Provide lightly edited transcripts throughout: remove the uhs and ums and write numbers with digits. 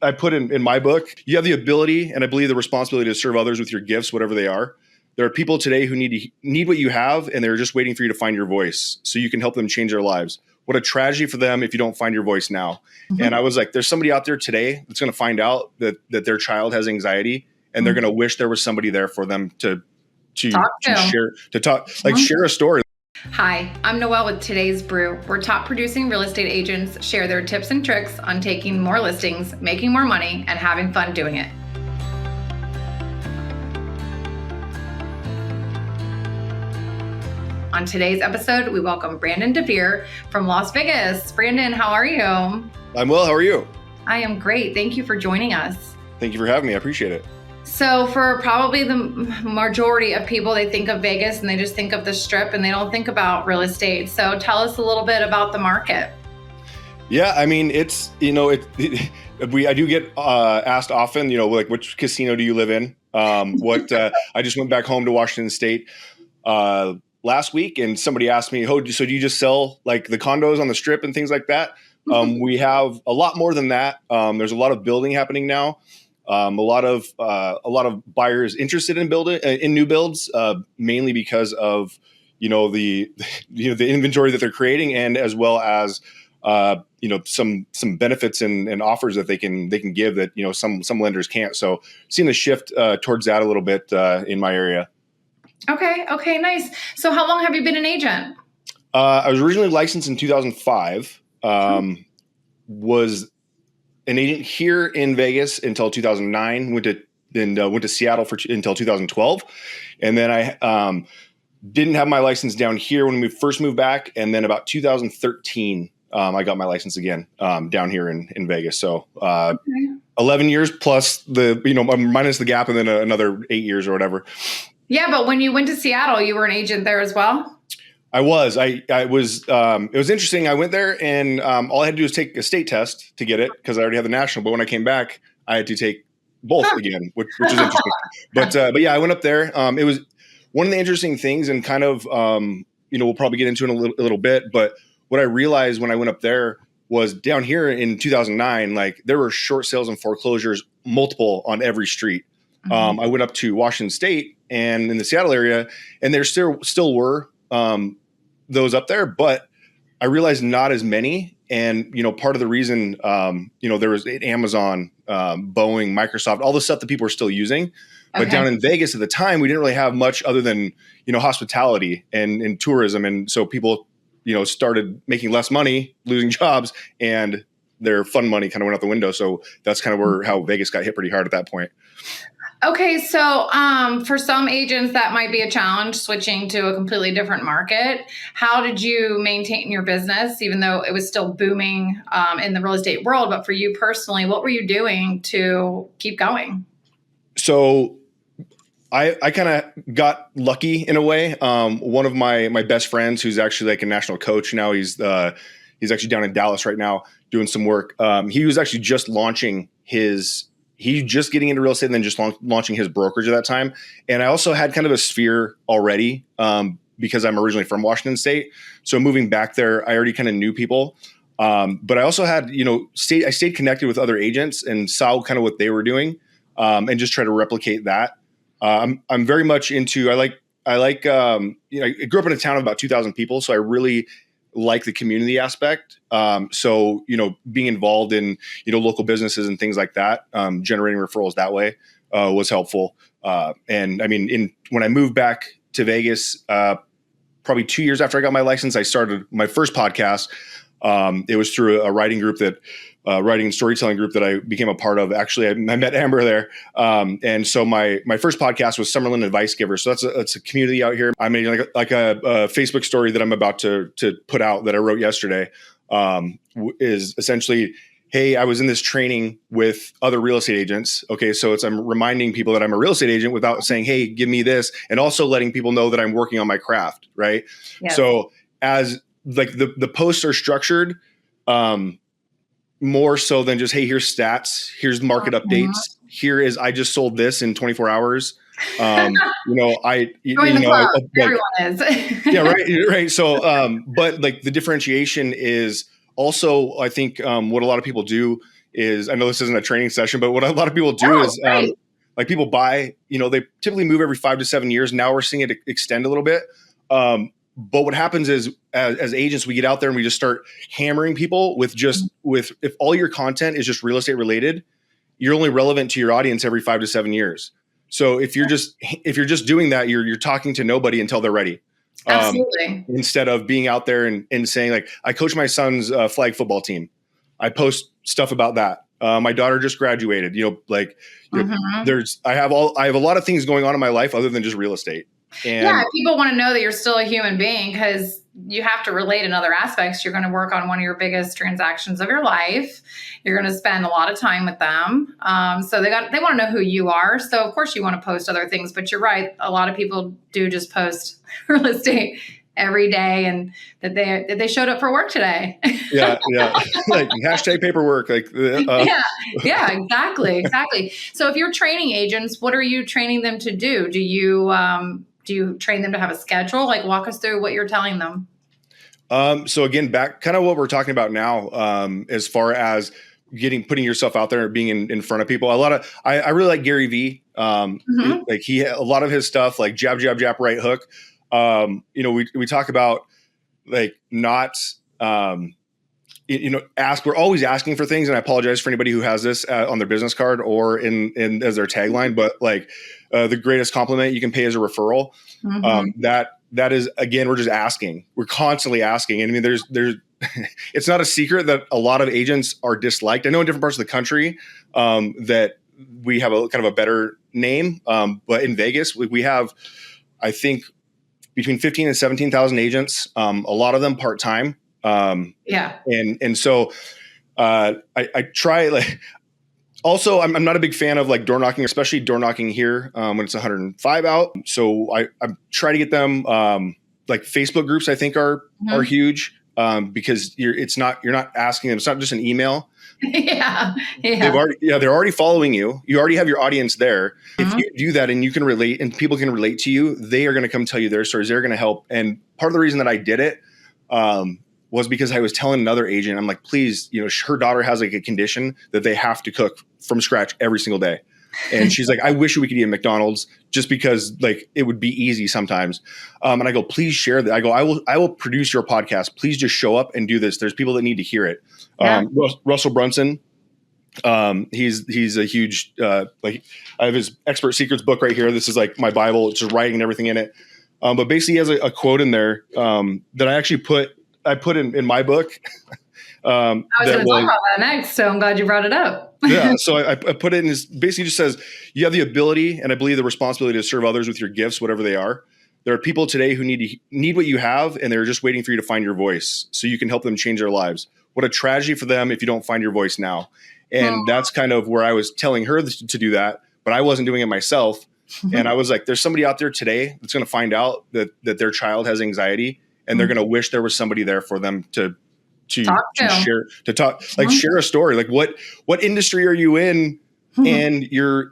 I put in my book, you have the ability and I believe the responsibility to serve others with your gifts, whatever they are. There are people today who need what you have, and they're just waiting for you to find your voice so you can help them change their lives. What a tragedy for them if you don't find your voice now. Mm-hmm. And I was like, there's somebody out there today that's going to find out that their child has anxiety, and they're going to wish there was somebody there for them to share a story. Hi, I'm Noelle with Today's Brew, where top producing real estate agents share their tips and tricks on taking more listings, making more money, and having fun doing it. On today's episode, we welcome Brandon DeVere from Las Vegas. Brandon, how are you? I'm well. How are you? I am great. Thank you for joining us. Thank you for having me. I appreciate it. So for probably the majority of people, they think of Vegas and they just think of the Strip and they don't think about real estate. So tell us a little bit about the market. Yeah, I mean, it's, I do get asked often, like, which casino do you live in? I just went back home to Washington State last week, and somebody asked me, so do you just sell like the condos on the Strip and things like that? We have a lot more than that. There's a lot of building happening now. A lot of buyers interested in new builds, mainly because of the inventory that they're creating, and as well as some benefits and offers that they can give that some lenders can't. So seeing the shift towards that a little bit in my area. Okay, nice. So how long have you been an agent? I was originally licensed in 2005. Was an agent here in Vegas until 2009. Went to Seattle until 2012, and then I didn't have my license down here when we first moved back. And then about 2013, I got my license again down here in Vegas. So 11 years plus minus the gap, and then another 8 years or whatever. Yeah, but when you went to Seattle, you were an agent there as well? I was. It was interesting. I went there, and all I had to do was take a state test to get it because I already had the national. But when I came back, I had to take both again, which is interesting. But yeah, I went up there. It was one of the interesting things, and kind of we'll probably get into it in a little bit. But what I realized when I went up there was down here in 2009, like there were short sales and foreclosures, multiple on every street. Mm-hmm. I went up to Washington State and in the Seattle area, and there still were those up there, but I realized not as many. And, part of the reason, there was Amazon, Boeing, Microsoft, all the stuff that people are still using. But down in Vegas at the time, we didn't really have much other than, hospitality and tourism. And so people, started making less money, losing jobs, and their fun money kind of went out the window. So that's kind of how Vegas got hit pretty hard at that point. Okay, so for some agents, that might be a challenge, switching to a completely different market. How did you maintain your business, even though it was still booming in the real estate world? But for you personally, what were you doing to keep going? So I kind of got lucky in a way. One of my best friends, who's actually like a national coach now, he's actually down in Dallas right now doing some work. He was actually just launching he's just getting into real estate and then just launching his brokerage at that time. And I also had kind of a sphere already because I'm originally from Washington State. So moving back there, I already kind of knew people. But I also had, I stayed connected with other agents and saw kind of what they were doing and just try to replicate that. I'm very much into, I grew up in a town of about 2,000 people. So I really like the community aspect. So, being involved in, local businesses and things like that, generating referrals that way was helpful. And I mean, when I moved back to Vegas, probably 2 years after I got my license, I started my first podcast. It was through a writing and storytelling group that I became a part of. Actually, I met Amber there. And so my first podcast was Summerlin Advice Giver. So that's a community out here. I made like a Facebook story that I'm about to put out that I wrote yesterday, is essentially, hey, I was in this training with other real estate agents. Okay. So I'm reminding people that I'm a real estate agent without saying, hey, give me this. And also letting people know that I'm working on my craft. Right. Yes. So as like the posts are structured, more so than just, hey, here's stats, here's market updates. Here is, I just sold this in 24 hours. Everyone is. Yeah, right. So, but like the differentiation is also, I think, what a lot of people do is, I know this isn't a training session, but what a lot of people do Oh, is great. like people buy, they typically move every 5 to 7 years. Now we're seeing it extend a little bit. But what happens is as agents, we get out there and we just start hammering people with if all your content is just real estate related, you're only relevant to your audience every 5 to 7 years. So if you're just doing that, you're talking to nobody until they're ready. Absolutely. Instead of being out there and saying like, I coach my son's flag football team. I post stuff about that. My daughter just graduated, I have a lot of things going on in my life other than just real estate. And people want to know that you're still a human being because you have to relate in other aspects. You're going to work on one of your biggest transactions of your life. You're going to spend a lot of time with them. So they want to know who you are. So of course you want to post other things, but you're right. A lot of people do just post real estate every day and that they showed up for work today. Yeah. Like hashtag paperwork. Like, exactly. So if you're training agents, what are you training them to do? Do you train them to have a schedule? Like walk us through what you're telling them. So again, back kind of what we're talking about now, as far as putting yourself out there and being in front of people. I really like Gary Vee. Like a lot of his stuff, like jab, jab, jab, right hook. We talk about like not, we're always asking for things. And I apologize for anybody who has this on their business card or in as their tagline, but like the greatest compliment you can pay is a referral. That is, again, we're just asking. We're constantly asking. And I mean, there's it's not a secret that a lot of agents are disliked. I know in different parts of the country that we have a kind of a better name. But in Vegas, we have, I think, between 15 and 17,000 agents, a lot of them part-time. And so I try like, also, I'm not a big fan of like door knocking, especially door knocking here when it's 105 out. So I try to get them like Facebook groups. I think are huge because you're not asking them. It's not just an email. They're already following you. You already have your audience there. If you do that and you can relate and people can relate to you, they are going to come tell you their stories. They're going to help. And part of the reason that I did it was because I was telling another agent, I'm like, please, her daughter has like a condition that they have to cook from scratch every single day. And she's like, I wish we could eat at McDonald's just because like it would be easy sometimes. And I go, please share that. I go, I will produce your podcast. Please just show up and do this. There's people that need to hear it. Russell Brunson. He's a huge, like I have his Expert Secrets book right here. This is like my Bible. It's just writing and everything in it. But basically he has a quote in there that I actually put in my book. I was going to talk about that next, so I'm glad you brought it up. So I put it in his, basically just says, you have the ability and I believe the responsibility to serve others with your gifts, whatever they are. There are people today who need what you have, and they're just waiting for you to find your voice so you can help them change their lives. What a tragedy for them if you don't find your voice now. And that's kind of where I was telling her to do that, but I wasn't doing it myself. And I was like, there's somebody out there today that's going to find out that their child has anxiety, and they're going to wish there was somebody there for them to share a story. Like what industry are you in? And you're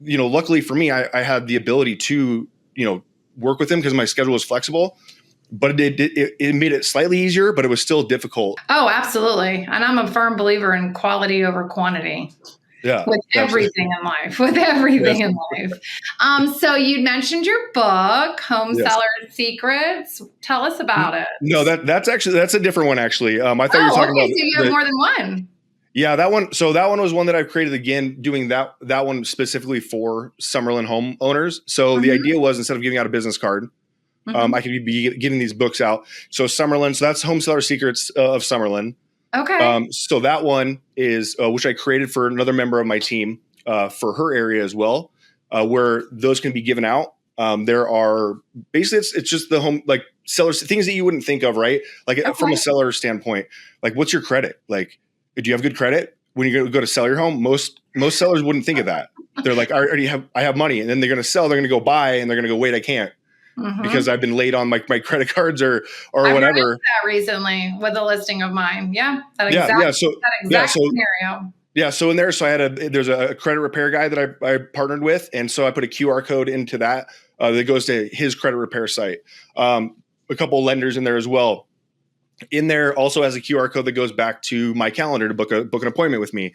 luckily for me, I had the ability to, work with them because my schedule was flexible, but it made it slightly easier, but it was still difficult. Oh, absolutely. And I'm a firm believer in quality over quantity. Yeah. With everything in life. So you mentioned your book, Home Seller Secrets. Tell us about it. No, that's a different one actually. I thought you were talking about. So you have more than one. Yeah, that one. So that one was one that I've created again, doing that one specifically for Summerlin homeowners. So the idea was instead of giving out a business card, I could be giving these books out. So Summerlin, so that's Home Seller Secrets of Summerlin. Okay. So that one is which I created for another member of my team for her area as well, where those can be given out. There are basically it's just the home like sellers things that you wouldn't think of, right? Like from a seller standpoint, like what's your credit? Like, do you have good credit when you go to sell your home? Most sellers wouldn't think of that. They're like, I have money, and then they're going to sell. They're going to go buy, and they're going to go, wait, I can't. Because I've been late on my credit cards or whatever. I that recently with a listing of mine. Yeah. That exact scenario. Yeah. So in there, there's a credit repair guy that I partnered with. And so I put a QR code into that that goes to his credit repair site. A couple lenders in there as well. in there also has a QR code that goes back to my calendar to book an appointment with me.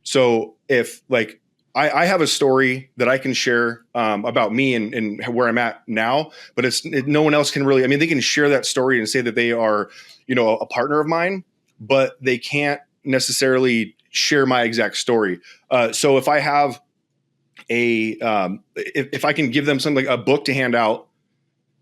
So if like I have a story that I can share about me and where I'm at now, but no one else can really. I mean, they can share that story and say that they are, a partner of mine, but they can't necessarily share my exact story. So if I have if I can give them something like a book to hand out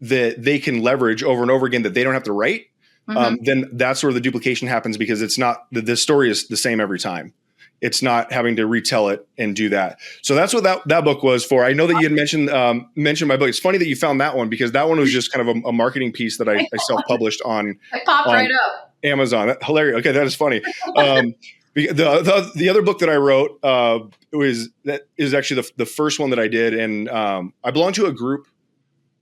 that they can leverage over and over again that they don't have to write, then that's where the duplication happens, because it's not the story is the same every time. It's not having to retell it and do that. So that's what that book was for. I know that you had mentioned my book. It's funny that you found that one, because that one was just kind of a marketing piece that I self-published on. It popped right up. Amazon. Hilarious. Okay, that is funny. The other book that I wrote is actually the first one that I did, and I belong to a group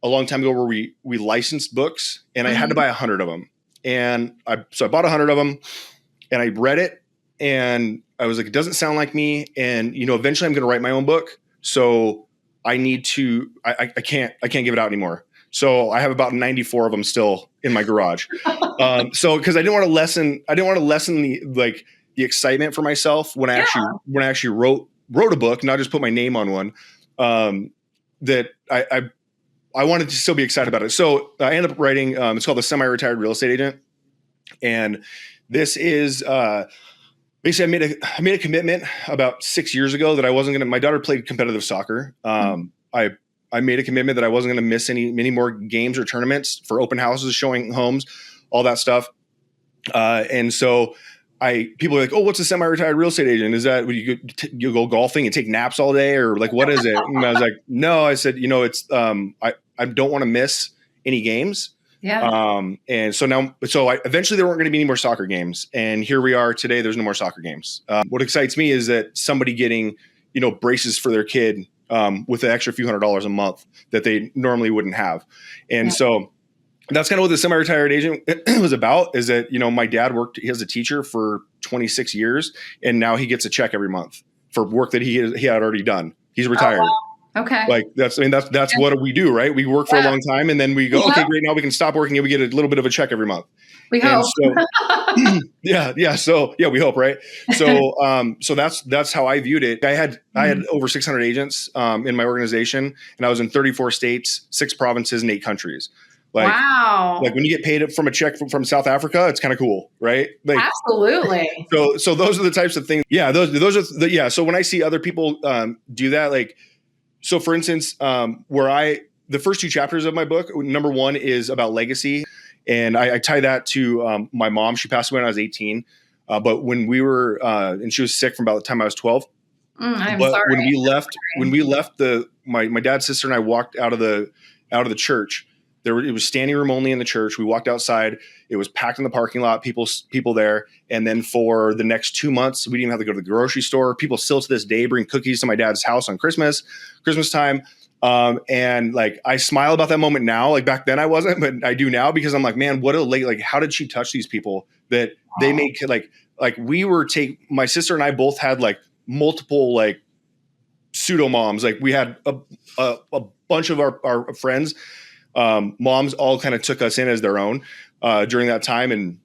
a long time ago where we licensed books, and I had to buy 100 of them, and I bought 100 of them, and I read it, and I was like, it doesn't sound like me, and eventually I'm going to write my own book, so I need to. I can't give it out anymore. So I have about 94 of them still in my garage. So because I didn't want to lessen the excitement for myself when I actually wrote a book, not just put my name on one. That I wanted to still be excited about it. So I ended up writing. It's called The Semi-Retired Real Estate Agent, and this is basically I made a commitment about 6 years ago that I wasn't going to. My daughter played competitive soccer. I made a commitment that I wasn't going to miss any more games or tournaments for open houses, showing homes, all that stuff. And so people are like, oh, what's a semi-retired real estate agent? Is that when you go golfing and take naps all day, or like, what is it? And I was like, no, I said, it's, I don't want to miss any games. Yeah. And so eventually there weren't going to be any more soccer games. And here we are today. There's no more soccer games. What excites me is that somebody getting, braces for their kid, with an extra few $100s a month that they normally wouldn't have. And so that's kind of what the semi-retired agent was about, is that, my dad worked as a teacher for 26 years, and now he gets a check every month for work that he had already done. He's retired. Oh, wow. Okay. Like that's what we do, right? We work for a long time, and then we go, okay, great. Now we can stop working and we get a little bit of a check every month. We hope. So, yeah. So we hope, right? So that's how I viewed it. I had over 600 agents in my organization, and I was in 34 states, 6 provinces, and 8 countries. Wow. Like when you get paid from a check from South Africa, it's kind of cool, right? Absolutely. So those are the types of things. Yeah, those are So when I see other people do that, so for instance, the first 2 chapters of my book, number 1 is about legacy. And I tie that to my mom. She passed away when I was 18. But when we were, and she was sick from about the time I was 12. I'm but sorry. when we left my dad's sister and I walked out of the church, it was standing room only in the church. We walked outside. It was packed in the parking lot, people there. And then for the next 2 months, we didn't even have to go to the grocery store. People still to this day bring cookies to my dad's house on Christmas time. And I smile about that moment now. Back then I wasn't, but I do now, because I'm like, man, how did she touch these people that they make my sister and I both had multiple pseudo moms. We had a bunch of our friends, moms all kind of took us in as their own, during that time. And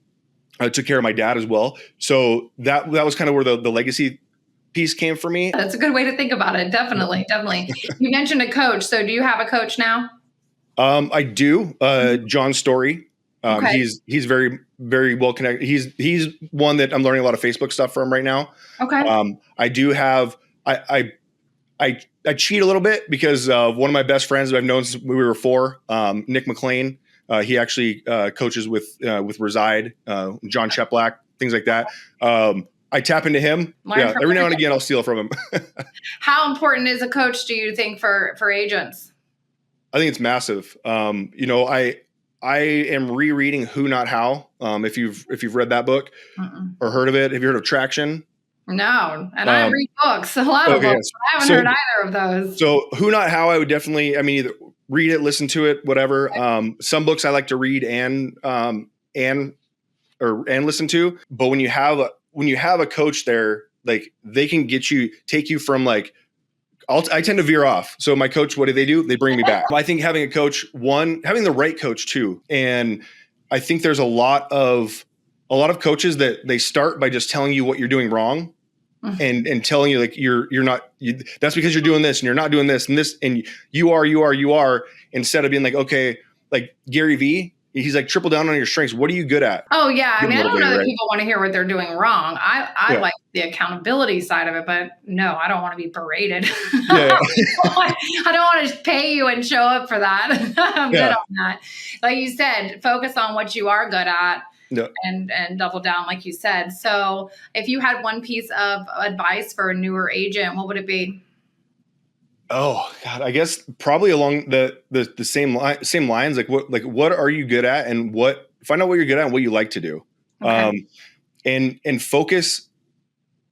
I took care of my dad as well. So that was kind of where the legacy piece came for me. That's a good way to think about it. Definitely. You mentioned a coach. So do you have a coach now? I do. John Story. Okay. He's very, very well connected. He's one that I'm learning a lot of Facebook stuff from right now. Okay. I do have, I cheat a little bit, because one of my best friends that I've known since we were 4, Nick McLean, he actually coaches with Reside, John Cheplack, things like that. I tap into him. Every now and again, I'll steal from him. How important is a coach, do you think, for agents? I think it's massive. I am rereading Who Not How. If you've read that book or heard of it, have you heard of Traction? No, and I read books, a lot of books. Yes. I haven't heard either of those. So Who Not How, I would definitely, either read it, listen to it, whatever. Okay. Some books I like to read and listen to, but when you have a coach there, they can take you from I tend to veer off. So my coach, what do? They bring me back. I think having a coach, having the right coach too. And I think there's a lot of coaches that they start by just telling you what you're doing wrong, and telling you like you're not, that's because you're doing this and you're not doing this and this, and you are, instead of being like, okay, like Gary Vee, he's like, triple down on your strengths. What are you good at? Oh yeah. I mean, I don't know that right? people want to hear what they're doing wrong. I like the accountability side of it, but no, I don't want to be berated. Yeah. I don't want to pay you and show up for that. I'm good on that. Like you said, focus on what you are good at. And double down, like you said. So if you had one piece of advice for a newer agent, what would it be? Oh God, I guess probably along the same lines. Like what are you good at, and find out what you're good at and what you like to do. Okay. And focus.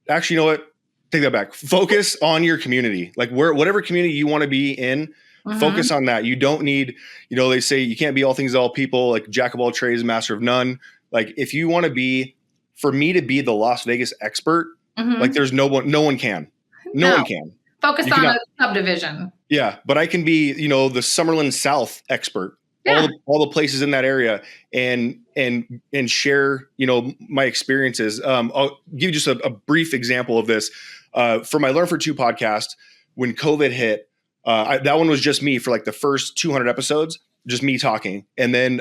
Actually, you know what? Take that back. Focus on your community. Like whatever community you want to be in, focus on that. You don't need, they say you can't be all things to all people, like jack of all trades, master of none. Like if you want to be, for me to be the Las Vegas expert, like there's no one can. No one can. Focus on a subdivision. Yeah, but I can be, the Summerlin South expert. Yeah. All the places in that area, and share, my experiences. I'll give you just a brief example of this. For my Learn for Two podcast, when COVID hit, that one was just me for like the first 200 episodes, just me talking. And then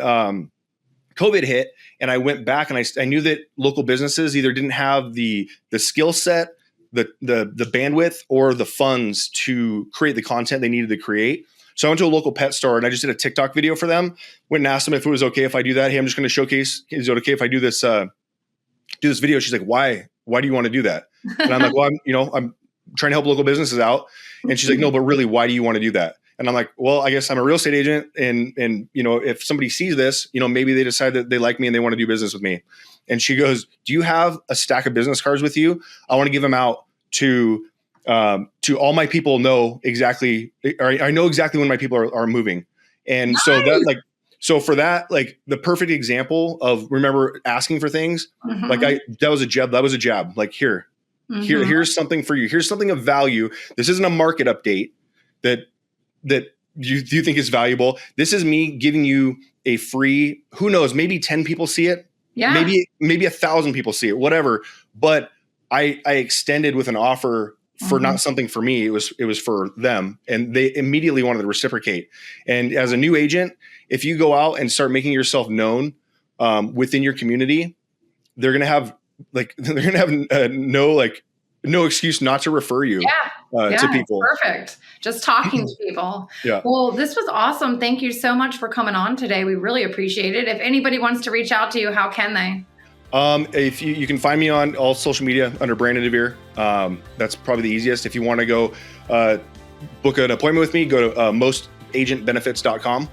COVID hit, and I went back, and I knew that local businesses either didn't have the skill set, the bandwidth, or the funds to create the content they needed to create. So I went to a local pet store, and I just did a TikTok video for them. Went and asked them if it was okay if I do that. Hey, I'm just going to showcase. Is it okay if I do this video? She's like, why? Why do you want to do that? And I'm like, well, I'm trying to help local businesses out. And she's like, no, but really, why do you want to do that? And I'm like, well, I guess I'm a real estate agent. And if somebody sees this, maybe they decide that they like me and they want to do business with me. And she goes, do you have a stack of business cards with you? I want to give them out to all my people. Know exactly, or I know exactly when my people are moving. And nice. So for that, like the perfect example of, remember asking for things, like that was a jab. Like here's something for you. Here's something of value. This isn't a market update that you think is valuable. This is me giving you a free, who knows, maybe 10 people see it. Yeah. Maybe 1,000 people see it, whatever. But I extended with an offer for not something for me. It was for them, and they immediately wanted to reciprocate. And as a new agent, if you go out and start making yourself known within your community, they're going to have no excuse not to refer you to people. Perfect. Just talking to people. Yeah. Well, this was awesome. Thank you so much for coming on today. We really appreciate it. If anybody wants to reach out to you, how can they? If you can find me on all social media under Brandon DeVere. That's probably the easiest. If you want to go book an appointment with me, go to mostagentbenefits.com.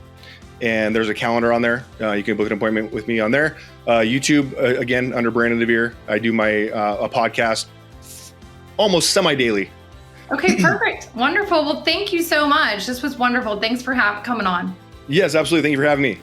And there's a calendar on there. You can book an appointment with me on there. YouTube, again, under Brandon DeVere. I do my a podcast almost semi-daily. Okay, perfect. Wonderful. Well, thank you so much. This was wonderful. Thanks for coming on. Yes, absolutely. Thank you for having me.